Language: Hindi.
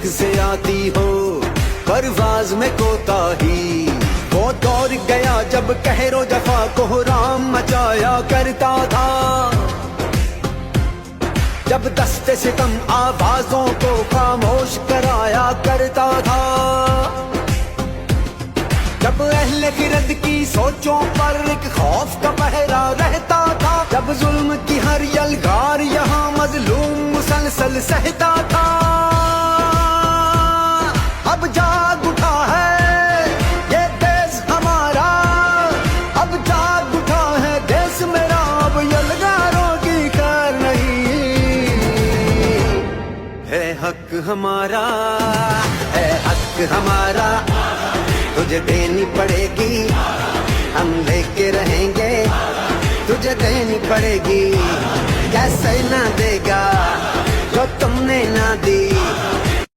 से आती हो परवाज में कोताही। वो दौर गया जब कहरो जफा को राम मचाया करता था, जब दस्ते सितम आवाजों को खामोश कराया करता था, जब अहले गिरद की सोचों पर एक खौफ का पहरा रहता था, जब जुल्म की हर यलगार यहाँ मजलूम मुसलसल सहता था। अब जाग उठा है ये देश हमारा, अब जाग उठा है देश मेरा, अब यलगारों की खैर नहीं। है हक हमारा, है हक हमारा, तुझे देनी पड़ेगी, हम लेके रहेंगे, तुझे देनी पड़ेगी। कैसे ना देगा जो तुमने ना दी,